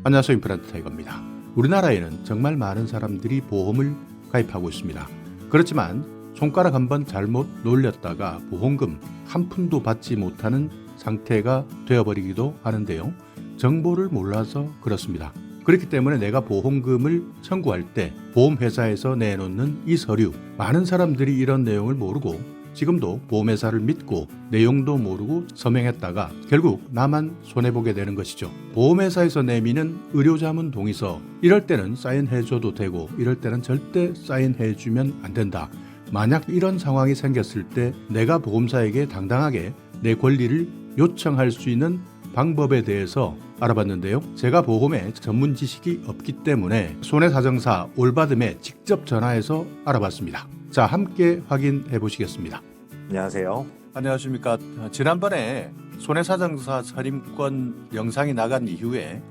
안녕하세요. 임플란트 타이거입니다. 우리나라에는 정말 많은 사람들이 보험을 가입하고 있습니다. 그렇지만 손가락 한번 잘못 놀렸다가 보험금 한 푼도 받지 못하는 상태가 되어버리기도 하는데요. 정보를 몰라서 그렇습니다. 그렇기 때문에 내가 보험금을 청구할 때 보험회사에서 내놓는 이 서류, 많은 사람들이 이런 내용을 모르고 지금도 보험회사를 믿고 내용도 모르고 서명했다가 결국 나만 손해보게 되는 것이죠. 보험회사에서 내미는 의료자문 동의서, 이럴 때는 사인해줘도 되고 이럴 때는 절대 사인해주면 안 된다. 만약 이런 상황이 생겼을 때 내가 보험사에게 당당하게 내 권리를 요청할 수 있는 방법에 대해서 알아봤는데요. 제가 보험에 전문 지식이 없기 때문에 손해사정사 올바듬에 직접 전화해서 알아봤습니다. 자, 함께 확인해 보시겠습니다. 안녕하세요. 안녕하십니까. 지난번에 손해사정사 선임권 영상이 나간 이후에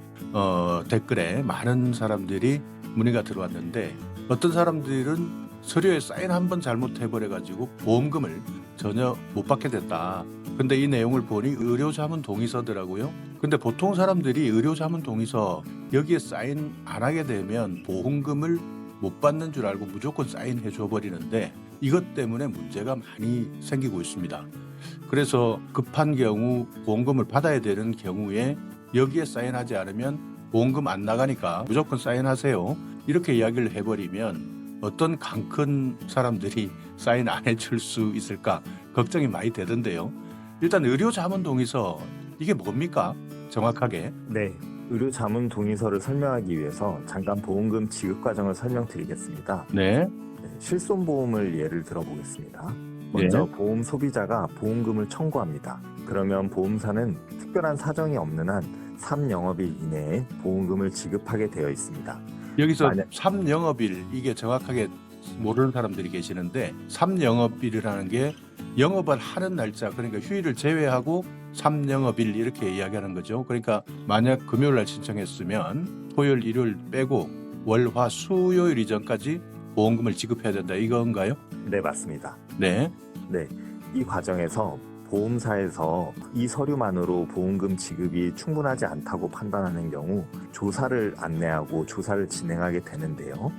댓글에 많은 사람들이 문의가 들어왔는데, 어떤 사람들은 서류에 사인 한번 잘못해버려가지고 보험금을 전혀 못 받게 됐다. 근데 이 내용을 보니 의료자문 동의서더라고요. 근데 보통 사람들이 의료자문 동의서 여기에 사인 안 하게 되면 보험금을 못 받는 줄 알고 무조건 사인해 줘버리는데, 이것 때문에 문제가 많이 생기고 있습니다. 그래서 급한 경우 보험금을 받아야 되는 경우에 여기에 사인하지 않으면 보험금 안 나가니까 무조건 사인하세요, 이렇게 이야기를 해버리면 어떤 강 큰 사람들이 사인 안 해줄 수 있을까 걱정이 많이 되던데요. 일단 의료자문 동의서, 이게 뭡니까? 정확하게. 네, 의료 자문 동의서를 설명하기 위해서 잠깐 보험금 지급 과정을 설명드리겠습니다. 네. 실손보험을 예를 들어보겠습니다. 먼저 보험 소비자가 보험금을 청구합니다. 그러면 보험사는 특별한 사정이 없는 한 3영업일 이내에 보험금을 지급하게 되어 있습니다. 여기서 3영업일, 이게 정확하게 모르는 사람들이 계시는데, 3영업일이라는 게 영업을 하는 날짜, 그러니까 휴일을 제외하고 3영업일 이렇게 이야기하는 거죠. 그러니까 만약 금요일 날 신청했으면 토요일, 일요일 빼고 월, 화, 수요일 이전까지 보험금을 지급해야 된다, 이건가요? 네, 맞습니다. 네. 네, 이 과정에서 보험사에서 이 서류만으로 보험금 지급이 충분하지 않다고 판단하는 경우 조사를 안내하고 조사를 진행하게 되는데요.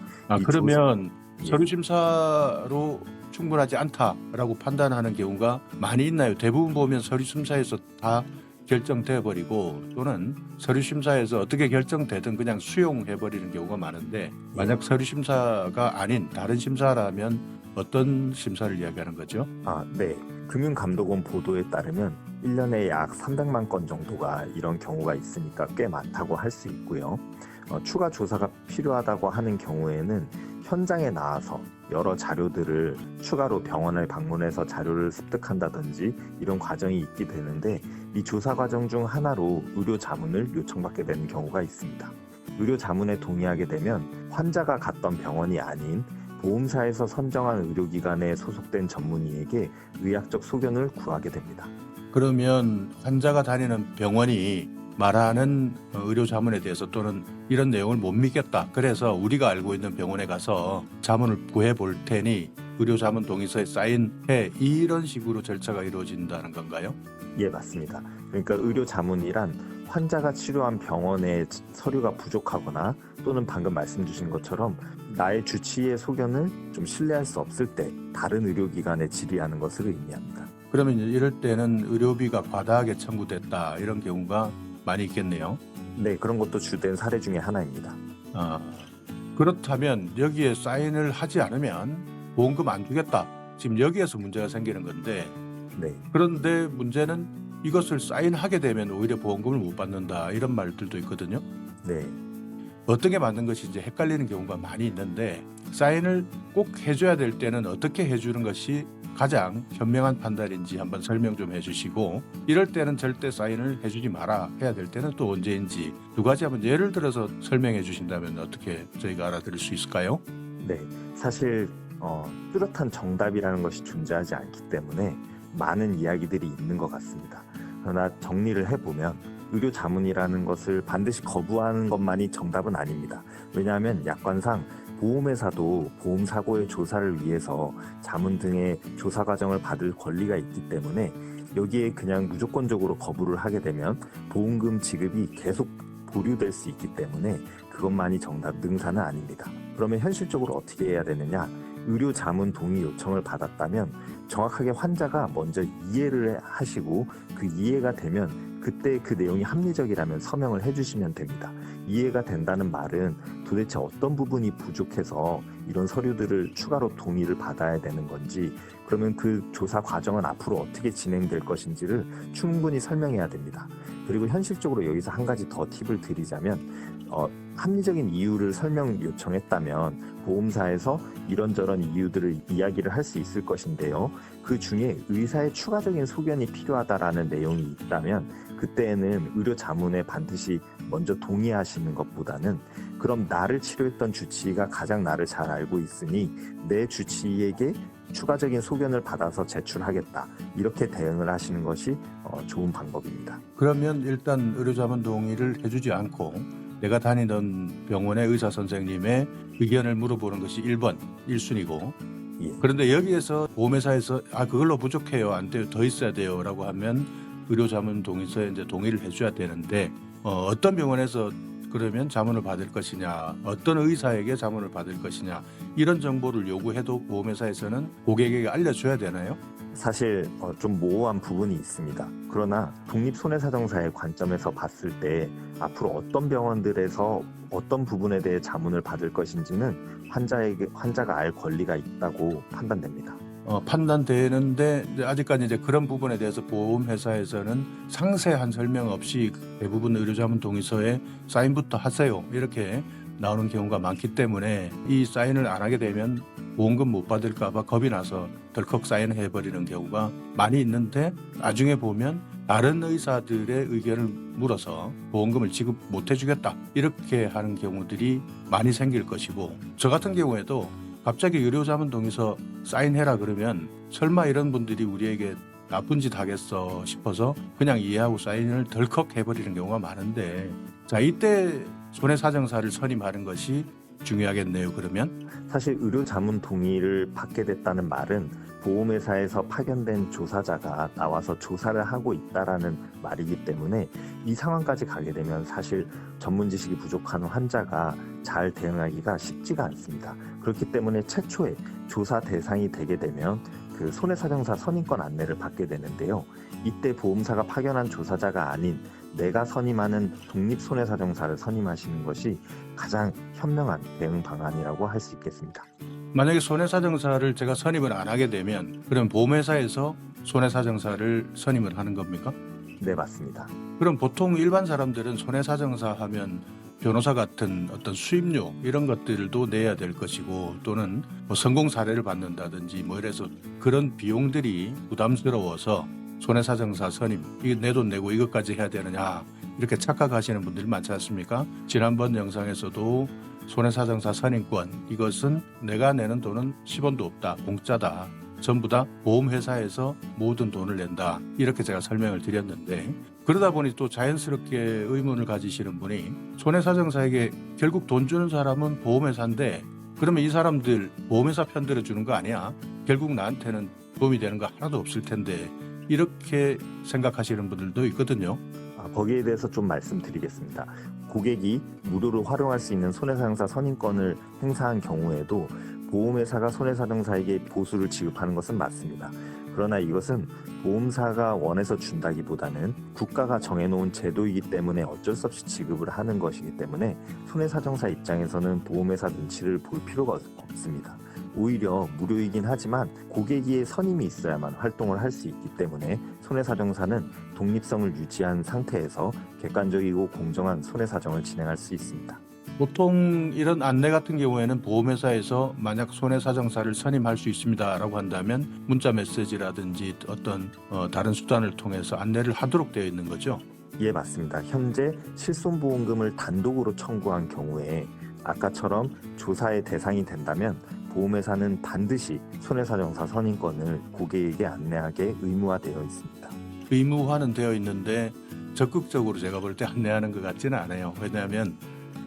그러면 서류 심사로 충분하지 않다라고 판단하는 경우가 많이 있나요? 대부분 보면 서류 심사에서 다 결정돼 버리고, 또는 서류 심사에서 어떻게 결정되든 그냥 수용해 버리는 경우가 많은데, 만약 서류 심사가 아닌 다른 심사라면 어떤 심사를 이야기하는 거죠? 네. 금융감독원 보도에 따르면 1년에 약 300만 건 정도가 이런 경우가 있으니까 꽤 많다고 할 수 있고요. 추가 조사가 필요하다고 하는 경우에는 현장에 나와서 여러 자료들을 추가로 병원을 방문해서 자료를 습득한다든지 이런 과정이 있게 되는데, 이 조사 과정 중 하나로 의료 자문을 요청받게 되는 경우가 있습니다. 의료 자문에 동의하게 되면 환자가 갔던 병원이 아닌 보험사에서 선정한 의료기관에 소속된 전문의에게 의학적 소견을 구하게 됩니다. 그러면 환자가 다니는 병원이 말하는 의료 자문에 대해서, 또는 이런 내용을 못 믿겠다, 그래서 우리가 알고 있는 병원에 가서 자문을 구해 볼 테니 의료 자문 동의서에 사인해, 이런 식으로 절차가 이루어진다는 건가요? 예, 맞습니다. 그러니까 의료 자문이란 환자가 치료한 병원의 서류가 부족하거나, 또는 방금 말씀 주신 것처럼 나의 주치의의 소견을 좀 신뢰할 수 없을 때 다른 의료기관에 질의하는 것을 의미합니다. 그러면 이럴 때는 의료비가 과다하게 청구됐다, 이런 경우가 많이 있겠네요. 네, 그런 것도 주된 사례 중에 하나입니다. 그렇다면 여기에 사인을 하지 않으면 보험금 안 주겠다, 지금 여기에서 문제가 생기는 건데, 네, 그런데 문제는 이것을 사인하게 되면 오히려 보험금을 못 받는다, 이런 말들도 있거든요. 네. 어떤 게 맞는 것인지 헷갈리는 경우가 많이 있는데, 사인을 꼭 해줘야 될 때는 어떻게 해주는 것이 가장 현명한 판단인지 한번 설명 좀 해주시고, 이럴 때는 절대 사인을 해주지 마라, 해야 될 때는 또 언제인지 두 가지 한번 예를 들어서 설명해 주신다면 어떻게 저희가 알아들을 수 있을까요? 네, 사실 뚜렷한 정답이라는 것이 존재하지 않기 때문에 많은 이야기들이 있는 것 같습니다. 그러나 정리를 해보면 의료 자문이라는 것을 반드시 거부하는 것만이 정답은 아닙니다. 왜냐하면 약관상 보험회사도 보험사고의 조사를 위해서 자문 등의 조사 과정을 받을 권리가 있기 때문에 여기에 그냥 무조건적으로 거부를 하게 되면 보험금 지급이 계속 보류될 수 있기 때문에 그것만이 정답 능사는 아닙니다. 그러면 현실적으로 어떻게 해야 되느냐? 의료 자문 동의 요청을 받았다면 정확하게 환자가 먼저 이해를 하시고 그 이해가 되면 그때 그 내용이 합리적이라면 서명을 해주시면 됩니다. 이해가 된다는 말은 도대체 어떤 부분이 부족해서 이런 서류들을 추가로 동의를 받아야 되는 건지, 그러면 그 조사 과정은 앞으로 어떻게 진행될 것인지를 충분히 설명해야 됩니다. 그리고 현실적으로 여기서 한 가지 더 팁을 드리자면 합리적인 이유를 설명 요청했다면 보험사에서 이런저런 이유들을 이야기를 할 수 있을 것인데요. 그 중에 의사의 추가적인 소견이 필요하다라는 내용이 있다면 그때에는 의료 자문에 반드시 먼저 동의하시는 것보다는 그럼 나를 치료했던 주치의가 가장 나를 잘 알고 있으니 내 주치의에게 추가적인 소견을 받아서 제출하겠다, 이렇게 대응을 하시는 것이 좋은 방법입니다. 그러면 일단 의료자문 동의를 해주지 않고 내가 다니던 병원의 의사 선생님의 의견을 물어보는 것이 1번, 1순위고, 예. 그런데 여기에서 보험회사에서 그걸로 부족해요, 안 돼요, 더 있어야 돼요 라고 하면 의료자문 동의서에 이제 동의를 해줘야 되는데 어떤 병원에서 그러면 자문을 받을 것이냐, 어떤 의사에게 자문을 받을 것이냐, 이런 정보를 요구해도 보험회사에서는 고객에게 알려줘야 되나요? 사실 좀 모호한 부분이 있습니다. 그러나 독립손해사정사의 관점에서 봤을 때 앞으로 어떤 병원들에서 어떤 부분에 대해 자문을 받을 것인지는 환자가 알 권리가 있다고 판단됩니다. 판단되는데 아직까지 이제 그런 부분에 대해서 보험회사에서는 상세한 설명 없이 대부분 의료자문 동의서에 사인부터 하세요 이렇게 나오는 경우가 많기 때문에 이 사인을 안 하게 되면 보험금 못 받을까 봐 겁이 나서 덜컥 사인해버리는 경우가 많이 있는데, 나중에 보면 다른 의사들의 의견을 물어서 보험금을 지급 못 해주겠다 이렇게 하는 경우들이 많이 생길 것이고, 저 같은 경우에도 갑자기 의료자문 동의서 사인해라 그러면 설마 이런 분들이 우리에게 나쁜 짓 하겠어 싶어서 그냥 이해하고 사인을 덜컥 해버리는 경우가 많은데, 자 이때 손해사정사를 선임하는 것이 중요하겠네요. 그러면 사실 의료자문 동의를 받게 됐다는 말은 보험회사에서 파견된 조사자가 나와서 조사를 하고 있다라는 말이기 때문에 이 상황까지 가게 되면 사실 전문 지식이 부족한 환자가 잘 대응하기가 쉽지가 않습니다. 그렇기 때문에 최초에 조사 대상이 되게 되면 그 손해사정사 선임권 안내를 받게 되는데요. 이때 보험사가 파견한 조사자가 아닌 내가 선임하는 독립손해사정사를 선임하시는 것이 가장 현명한 대응 방안이라고 할 수 있겠습니다. 만약에 손해사정사를 제가 선임을 안 하게 되면 그럼 보험회사에서 손해사정사를 선임을 하는 겁니까? 네, 맞습니다. 그럼 보통 일반 사람들은 손해사정사 하면 변호사 같은 어떤 수임료 이런 것들도 내야 될 것이고, 또는 뭐 성공 사례를 받는다든지 뭐 이래서 그런 비용들이 부담스러워서 손해사정사 선임, 이게 내 돈 내고 이것까지 해야 되느냐 이렇게 착각하시는 분들이 많지 않습니까? 지난번 영상에서도 손해사정사 선임권, 이것은 내가 내는 돈은 10원도 없다, 공짜다, 전부 다 보험회사에서 모든 돈을 낸다, 이렇게 제가 설명을 드렸는데, 그러다 보니 또 자연스럽게 의문을 가지시는 분이 손해사정사에게 결국 돈 주는 사람은 보험회사인데 그러면 이 사람들 보험회사 편들어 주는 거 아니야? 결국 나한테는 도움이 되는 거 하나도 없을 텐데, 이렇게 생각하시는 분들도 있거든요. 거기에 대해서 좀 말씀드리겠습니다. 고객이 무료로 활용할 수 있는 손해사정사 선임권을 행사한 경우에도 보험회사가 손해사정사에게 보수를 지급하는 것은 맞습니다. 그러나 이것은 보험사가 원해서 준다기보다는 국가가 정해놓은 제도이기 때문에 어쩔 수 없이 지급을 하는 것이기 때문에 손해사정사 입장에서는 보험회사 눈치를 볼 필요가 없습니다. 오히려 무료이긴 하지만 고객의 선임이 있어야만 활동을 할 수 있기 때문에 손해사정사는 독립성을 유지한 상태에서 객관적이고 공정한 손해사정을 진행할 수 있습니다. 보통 이런 안내 같은 경우에는 보험회사에서 만약 손해사정사를 선임할 수 있습니다라고 한다면 문자 메시지라든지 어떤 다른 수단을 통해서 안내를 하도록 되어 있는 거죠? 예, 맞습니다. 현재 실손보험금을 단독으로 청구한 경우에 아까처럼 조사의 대상이 된다면 보험회사는 반드시 손해사정사 선임권을 고객에게 안내하게 의무화되어 있습니다. 의무화는 되어 있는데 적극적으로 제가 볼 때 안내하는 것 같지는 않아요. 왜냐하면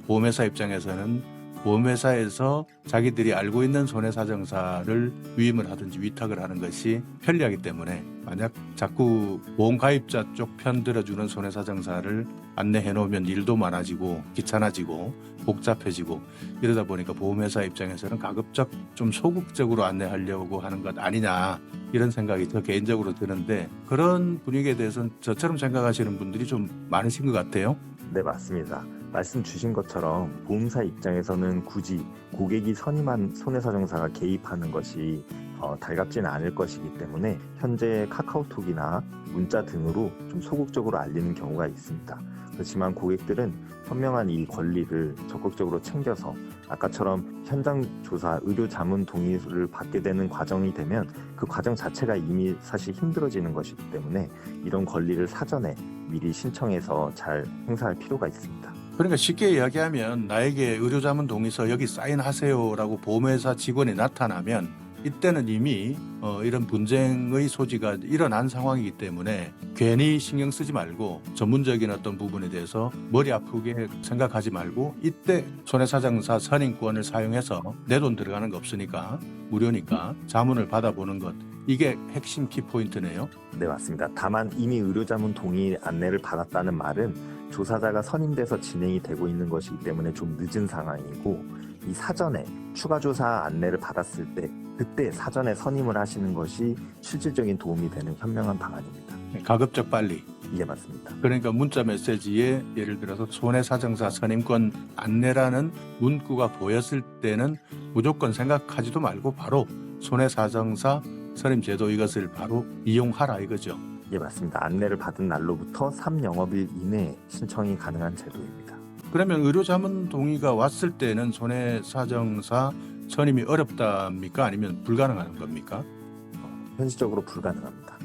보험회사 입장에서는 보험회사에서 자기들이 알고 있는 손해사정사를 위임을 하든지 위탁을 하는 것이 편리하기 때문에 만약 자꾸 보험 가입자 쪽 편 들어주는 손해사정사를 안내해 놓으면 일도 많아지고 귀찮아지고 복잡해지고 이러다 보니까 보험회사 입장에서는 가급적 좀 소극적으로 안내하려고 하는 것 아니냐 이런 생각이 저 개인적으로 드는데 그런 분위기에 대해서는 저처럼 생각하시는 분들이 좀 많으신 것 같아요. 네, 맞습니다. 말씀 주신 것처럼 보험사 입장에서는 굳이 고객이 선임한 손해사정사가 개입하는 것이 달갑지는 않을 것이기 때문에 현재 카카오톡이나 문자 등으로 좀 소극적으로 알리는 경우가 있습니다. 그렇지만 고객들은 현명한 이 권리를 적극적으로 챙겨서 아까처럼 현장 조사, 의료 자문 동의를 받게 되는 과정이 되면 그 과정 자체가 이미 사실 힘들어지는 것이기 때문에 이런 권리를 사전에 미리 신청해서 잘 행사할 필요가 있습니다. 그러니까 쉽게 이야기하면 나에게 의료자문 동의서 여기 사인하세요라고 보험회사 직원이 나타나면 이때는 이미 이런 분쟁의 소지가 일어난 상황이기 때문에 괜히 신경 쓰지 말고 전문적인 어떤 부분에 대해서 머리 아프게 생각하지 말고 이때 손해사정사 선임권을 사용해서 내 돈 들어가는 거 없으니까 무료니까 자문을 받아보는 것 이게 핵심 키포인트네요. 네, 맞습니다. 다만 이미 의료자문 동의 안내를 받았다는 말은 조사자가 선임돼서 진행이 되고 있는 것이기 때문에 좀 늦은 상황이고 이 사전에 추가 조사 안내를 받았을 때 그때 사전에 선임을 하시는 것이 실질적인 도움이 되는 현명한 방안입니다. 가급적 빨리. 이게 맞습니다. 그러니까 문자 메시지에 예를 들어서 손해사정사 선임권 안내라는 문구가 보였을 때는 무조건 생각하지도 말고 바로 손해사정사 선임제도 이것을 바로 이용하라 이거죠. 예, 맞습니다. 안내를 받은 날로부터 3영업일 이내에 신청이 가능한 제도입니다. 그러면 의료자문 동의가 왔을 때는 손해사정사 선임이 어렵답니까? 아니면 불가능한 겁니까? 현실적으로 불가능합니다.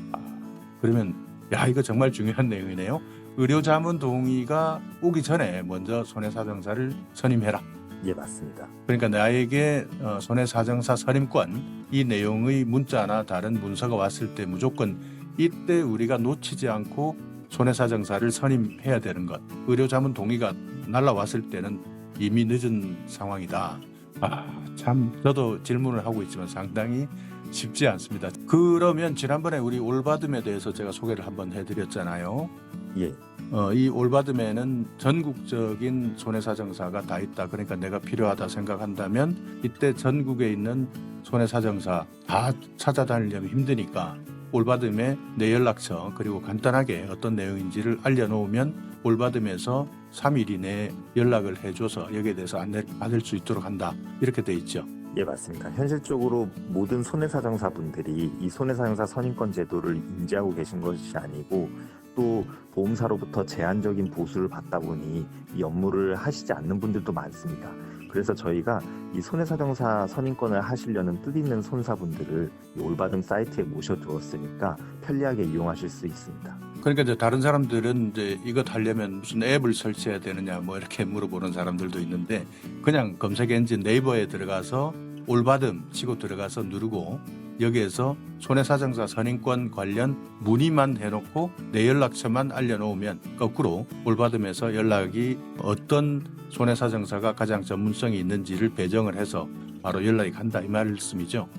그러면 야 이거 정말 중요한 내용이네요. 의료자문 동의가 오기 전에 먼저 손해사정사를 선임해라. 예, 맞습니다. 그러니까 나에게 손해사정사 선임권 이 내용의 문자나 다른 문서가 왔을 때 무조건 이때 우리가 놓치지 않고 손해사정사를 선임해야 되는 것. 의료자문 동의가 날라왔을 때는 이미 늦은 상황이다. 참 저도 질문을 하고 있지만 상당히 쉽지 않습니다. 그러면 지난번에 우리 올바듬에 대해서 제가 소개를 한번 해드렸잖아요. 예, 이 올바듬에는 전국적인 손해사정사가 다 있다. 그러니까 내가 필요하다 생각한다면 이때 전국에 있는 손해사정사 다 찾아다니려면 힘드니까 올바듬에 내 연락처 그리고 간단하게 어떤 내용인지를 알려놓으면 올바듬에서 3일 이내에 연락을 해줘서 여기에 대해서 안내를 받을 수 있도록 한다. 이렇게 돼 있죠. 예, 맞습니다. 현실적으로 모든 손해사정사분들이 이 손해사정사 선임권 제도를 인지하고 계신 것이 아니고 또 보험사로부터 제한적인 보수를 받다 보니 이 업무를 하시지 않는 분들도 많습니다. 그래서 저희가 이 손해사정사 선임권을 하시려는 뜻있는 손사분들을 이 올바듬 사이트에 모셔두었으니까 편리하게 이용하실 수 있습니다. 그러니까 이제 다른 사람들은 이제 이것 하려면 무슨 앱을 설치해야 되느냐 뭐 이렇게 물어보는 사람들도 있는데 그냥 검색 엔진 네이버에 들어가서 올바듬 치고 들어가서 누르고 여기에서 손해사정사 선임권 관련 문의만 해놓고 내 연락처만 알려놓으면 거꾸로 올바듬에서 연락이 어떤 손해사정사가 가장 전문성이 있는지를 배정을 해서 바로 연락이 간다 이 말씀이죠.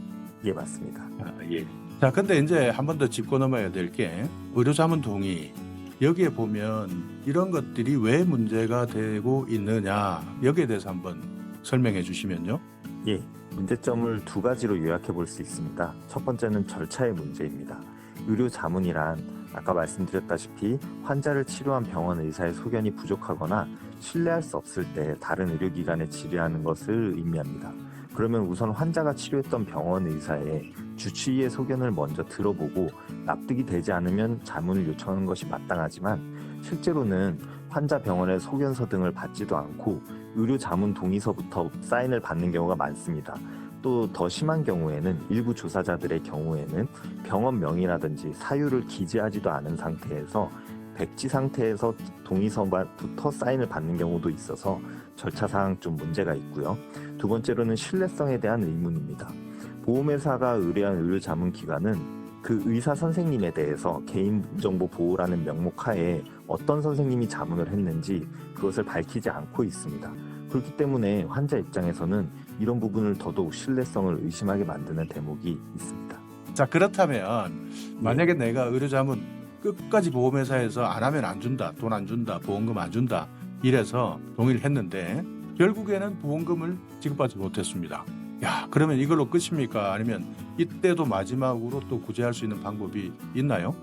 예, 맞습니다. 예. 자, 근데 이제 한 번 더 짚고 넘어야 될 게 의료자문 동의 여기에 보면 이런 것들이 왜 문제가 되고 있느냐 여기에 대해서 한번 설명해 주시면요. 예, 문제점을 두 가지로 요약해 볼 수 있습니다. 첫 번째는 절차의 문제입니다. 의료 자문이란 아까 말씀드렸다시피 환자를 치료한 병원 의사의 소견이 부족하거나 신뢰할 수 없을 때 다른 의료기관에 질의하는 것을 의미합니다. 그러면 우선 환자가 치료했던 병원 의사의 주치의의 소견을 먼저 들어보고 납득이 되지 않으면 자문을 요청하는 것이 마땅하지만 실제로는 환자 병원의 소견서 등을 받지도 않고 의료 자문 동의서부터 사인을 받는 경우가 많습니다. 또 더 심한 경우에는 일부 조사자들의 경우에는 병원 명의라든지 사유를 기재하지도 않은 상태에서 백지 상태에서 동의서부터 사인을 받는 경우도 있어서 절차상 좀 문제가 있고요. 두 번째로는 신뢰성에 대한 의문입니다. 보험회사가 의뢰한 의료자문기관은 그 의사 선생님에 대해서 개인정보 보호라는 명목 하에 어떤 선생님이 자문을 했는지 그것을 밝히지 않고 있습니다. 그렇기 때문에 환자 입장에서는 이런 부분을 더더욱 신뢰성을 의심하게 만드는 대목이 있습니다. 자, 그렇다면 만약에 내가 의료자문 끝까지 보험회사에서 안 하면 안 준다, 돈 안 준다, 보험금 안 준다 이래서 동의를 했는데 결국에는 보험금을 지급받지 못했습니다. 야, 그러면 이걸로 끝입니까? 아니면 이때도 마지막으로 또 구제할 수 있는 방법이 있나요?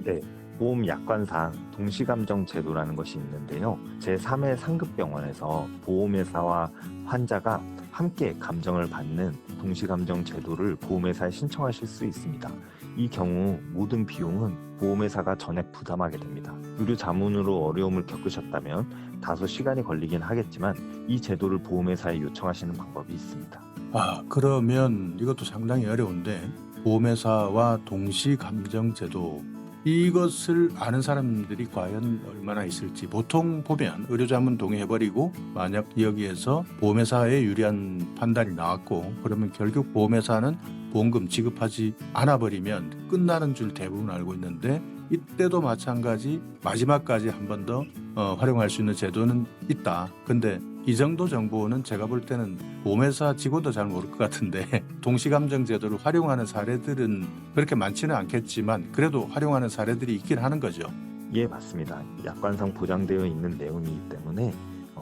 네. 보험 약관상 동시감정 제도라는 것이 있는데요. 제3회 상급병원에서 보험회사와 환자가 함께 감정을 받는 동시감정 제도를 보험회사에 신청하실 수 있습니다. 이 경우 모든 비용은 보험회사가 전액 부담하게 됩니다. 의료 자문으로 어려움을 겪으셨다면 다소 시간이 걸리긴 하겠지만 이 제도를 보험회사에 요청하시는 방법이 있습니다. 그러면 이것도 상당히 어려운데 보험회사와 동시감정제도 이것을 아는 사람들이 과연 얼마나 있을지 보통 보면 의료자문 동의해버리고 만약 여기에서 보험회사에 유리한 판단이 나왔고 그러면 결국 보험회사는 보험금 지급하지 않아버리면 끝나는 줄 대부분 알고 있는데 이때도 마찬가지 마지막까지 한 번 더 활용할 수 있는 제도는 있다. 근데 이 정도 정보는 제가 볼 때는 보험회사 직원도 잘 모를 것 같은데 동시감정 제도를 활용하는 사례들은 그렇게 많지는 않겠지만 그래도 활용하는 사례들이 있긴 하는 거죠. 예, 맞습니다. 약관상 보장되어 있는 내용이기 때문에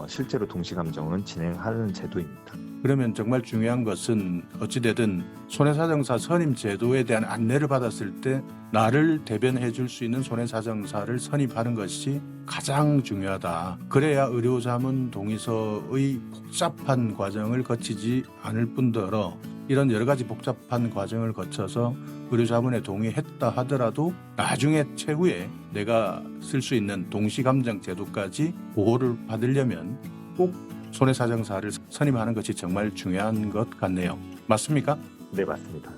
실제로 동시감정은 진행하는 제도입니다. 그러면 정말 중요한 것은 어찌되든 손해사정사 선임 제도에 대한 안내를 받았을 때 나를 대변해 줄 수 있는 손해사정사를 선임하는 것이 가장 중요하다. 그래야 의료자문 동의서의 복잡한 과정을 거치지 않을 뿐더러 이런 여러 가지 복잡한 과정을 거쳐서 의료자문에 동의했다 하더라도 나중에 최후에 내가 쓸 수 있는 동시감정 제도까지 보호를 받으려면 꼭 손해사정사를 선임하는 것이 정말 중요한 것 같네요. 맞습니까? 네, 맞습니다.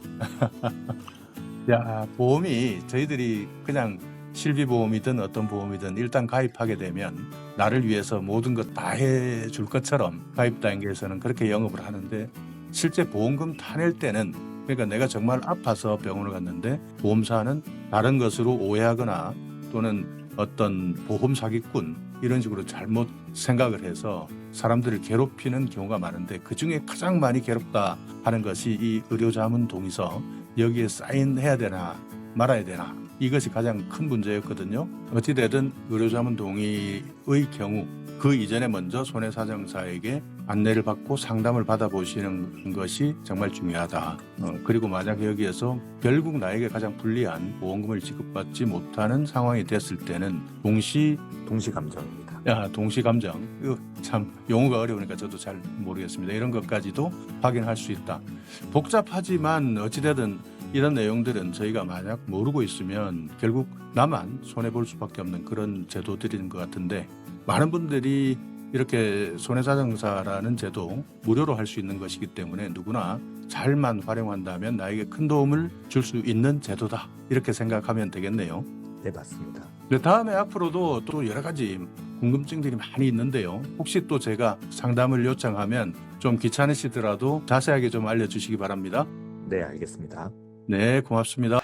야, 보험이 저희들이 그냥 실비보험이든 어떤 보험이든 일단 가입하게 되면 나를 위해서 모든 것 다 해줄 것처럼 가입 단계에서는 그렇게 영업을 하는데 실제 보험금 타낼 때는 그러니까 내가 정말 아파서 병원을 갔는데 보험사는 다른 것으로 오해하거나 또는 어떤 보험 사기꾼 이런 식으로 잘못 생각을 해서 사람들을 괴롭히는 경우가 많은데 그중에 가장 많이 괴롭다 하는 것이 이 의료자문 동의서 여기에 사인해야 되나 말아야 되나 이것이 가장 큰 문제였거든요. 어찌되든 의료자문 동의의 경우 그 이전에 먼저 손해사정사에게 안내를 받고 상담을 받아보시는 것이 정말 중요하다. 그리고 만약 여기에서 결국 나에게 가장 불리한 보험금을 지급받지 못하는 상황이 됐을 때는 동시감정입니다. 동시감정. 참 용어가 어려우니까 저도 잘 모르겠습니다. 이런 것까지도 확인할 수 있다. 복잡하지만 어찌되든 이런 내용들은 저희가 만약 모르고 있으면 결국 나만 손해볼 수밖에 없는 그런 제도들인 것 같은데 많은 분들이 이렇게 손해사정사라는 제도 무료로 할 수 있는 것이기 때문에 누구나 잘만 활용한다면 나에게 큰 도움을 줄 수 있는 제도다 이렇게 생각하면 되겠네요. 네, 맞습니다. 다음에 앞으로도 또 여러 가지 궁금증들이 많이 있는데요. 혹시 또 제가 상담을 요청하면 좀 귀찮으시더라도 자세하게 좀 알려주시기 바랍니다. 네, 알겠습니다. 네, 고맙습니다.